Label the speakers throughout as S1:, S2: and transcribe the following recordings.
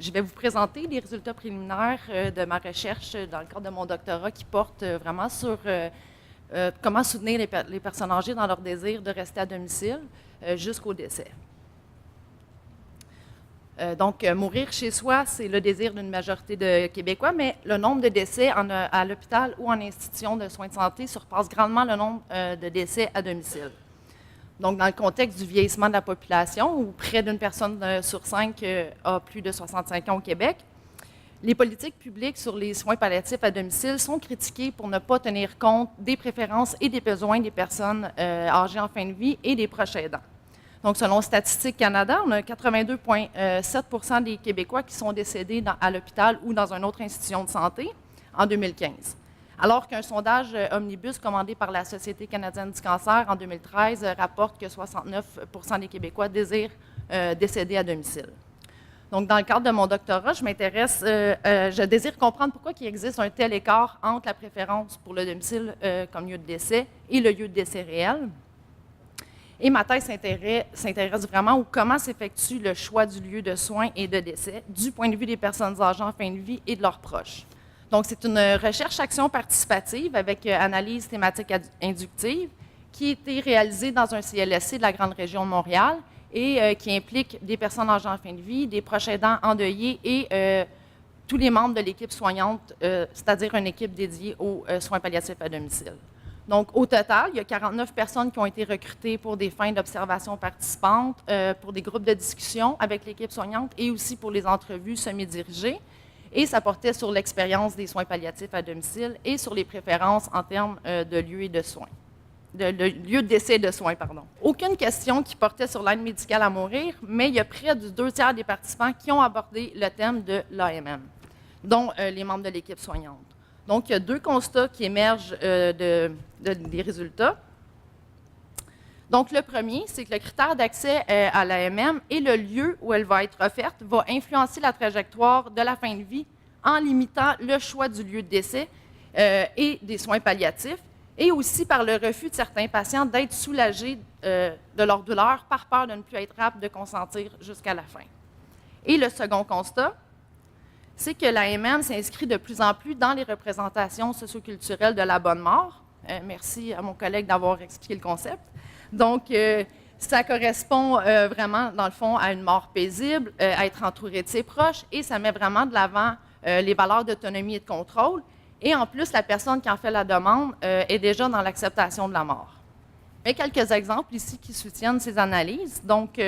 S1: Je vais vous présenter les résultats préliminaires de ma recherche dans le cadre de mon doctorat qui porte vraiment sur comment soutenir les personnes âgées dans leur désir de rester à domicile jusqu'au décès. Donc, mourir chez soi, c'est le désir d'une majorité de Québécois, mais le nombre de décès à l'hôpital ou en institution de soins de santé surpasse grandement le nombre de décès à domicile. Donc, dans le contexte du vieillissement de la population, où près d'une personne sur 5 a plus de 65 ans au Québec, les politiques publiques sur les soins palliatifs à domicile sont critiquées pour ne pas tenir compte des préférences et des besoins des personnes âgées en fin de vie et des proches aidants. Donc, selon Statistique Canada, on a 82,7 % des Québécois qui sont décédés à l'hôpital ou dans une autre institution de santé en 2015. Alors qu'un sondage omnibus commandé par la Société canadienne du cancer en 2013 rapporte que 69 % des Québécois désirent décéder à domicile. Donc, dans le cadre de mon doctorat, je désire comprendre pourquoi il existe un tel écart entre la préférence pour le domicile comme lieu de décès et le lieu de décès réel. Et ma thèse s'intéresse vraiment à comment s'effectue le choix du lieu de soins et de décès du point de vue des personnes âgées en fin de vie et de leurs proches. Donc, c'est une recherche-action participative avec analyse thématique inductive qui a été réalisée dans un CLSC de la Grande Région de Montréal et qui implique des personnes âgées en fin de vie, des proches aidants endeuillés et tous les membres de l'équipe soignante, c'est-à-dire une équipe dédiée aux soins palliatifs à domicile. Donc, au total, il y a 49 personnes qui ont été recrutées pour des fins d'observation participantes, pour des groupes de discussion avec l'équipe soignante et aussi pour les entrevues semi-dirigées. Et ça portait sur l'expérience des soins palliatifs à domicile et sur les préférences en termes de lieu de soins, de lieu de décès et de soins, pardon. Aucune question qui portait sur l'aide médicale à mourir, mais il y a près de 2 tiers des participants qui ont abordé le thème de l'AMM, dont les membres de l'équipe soignante. Donc, il y a 2 constats qui émergent des résultats. Donc, le premier, c'est que le critère d'accès à l'AMM et le lieu où elle va être offerte va influencer la trajectoire de la fin de vie en limitant le choix du lieu de décès et des soins palliatifs, et aussi par le refus de certains patients d'être soulagés de leur douleur par peur de ne plus être aptes de consentir jusqu'à la fin. Et le second constat, c'est que l'AMM s'inscrit de plus en plus dans les représentations socioculturelles de la bonne mort. Merci à mon collègue d'avoir expliqué le concept. Donc, ça correspond vraiment, dans le fond, à une mort paisible, à être entouré de ses proches, et ça met vraiment de l'avant les valeurs d'autonomie et de contrôle. Et en plus, la personne qui en fait la demande est déjà dans l'acceptation de la mort. Mais quelques exemples ici qui soutiennent ces analyses. Donc,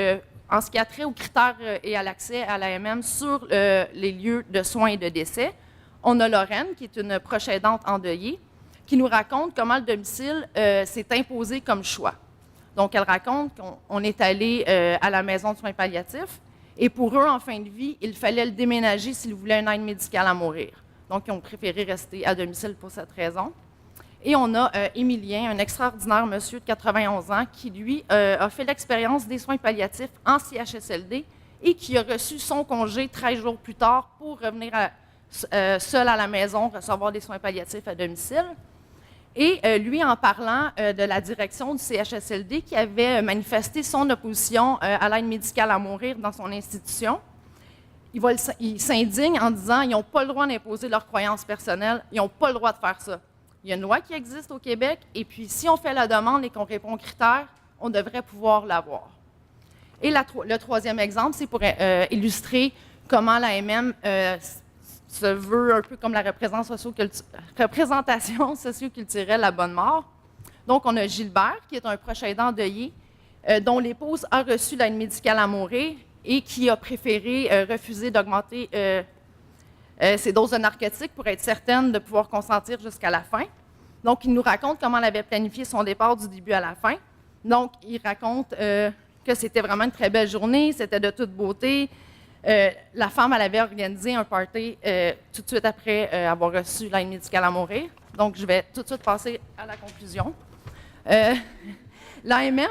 S1: en ce qui a trait aux critères et à l'accès à l'AMM sur les lieux de soins et de décès, on a Lorraine, qui est une proche aidante endeuillée, qui nous raconte comment le domicile s'est imposé comme choix. Donc, elle raconte qu'on est allé à la maison de soins palliatifs et pour eux, en fin de vie, il fallait le déménager s'ils voulaient une aide médicale à mourir. Donc, ils ont préféré rester à domicile pour cette raison. Et on a Émilien, un extraordinaire monsieur de 91 ans, qui, lui, a fait l'expérience des soins palliatifs en CHSLD et qui a reçu son congé 13 jours plus tard pour revenir seul à la maison, recevoir des soins palliatifs à domicile. Et lui, en parlant de la direction du CHSLD qui avait manifesté son opposition à l'aide médicale à mourir dans son institution, il s'indigne en disant qu'ils n'ont pas le droit d'imposer leurs croyances personnelles, ils n'ont pas le droit de faire ça. Il y a une loi qui existe au Québec, et puis si on fait la demande et qu'on répond aux critères, on devrait pouvoir l'avoir. Et le troisième exemple, c'est pour illustrer comment l'AMM se veut un peu comme la représentation socioculturelle à bonne mort. Donc, on a Gilbert, qui est un proche aidant endeuillé, dont l'épouse a reçu l'aide médicale à mourir et qui a préféré refuser d'augmenter ses doses de narcotiques pour être certaine de pouvoir consentir jusqu'à la fin. Donc, il nous raconte comment elle avait planifié son départ du début à la fin. Donc, il raconte que c'était vraiment une très belle journée, c'était de toute beauté. La femme, elle avait organisé un party tout de suite après avoir reçu l'aide médicale à mourir. Donc, je vais tout de suite passer à la conclusion. L'AMM,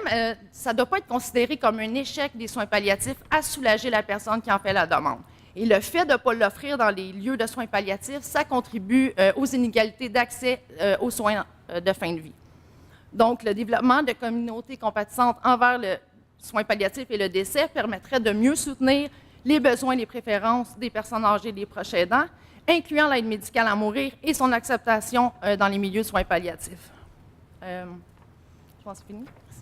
S1: ça ne doit pas être considéré comme un échec des soins palliatifs à soulager la personne qui en fait la demande. Et le fait de ne pas l'offrir dans les lieux de soins palliatifs, ça contribue aux inégalités d'accès aux soins de fin de vie. Donc, le développement de communautés compatissantes envers le soin palliatif et le décès permettrait de mieux soutenir les besoins et les préférences des personnes âgées et des proches aidants, incluant l'aide médicale à mourir et son acceptation dans les milieux de soins palliatifs. Je pense que c'est fini. Merci.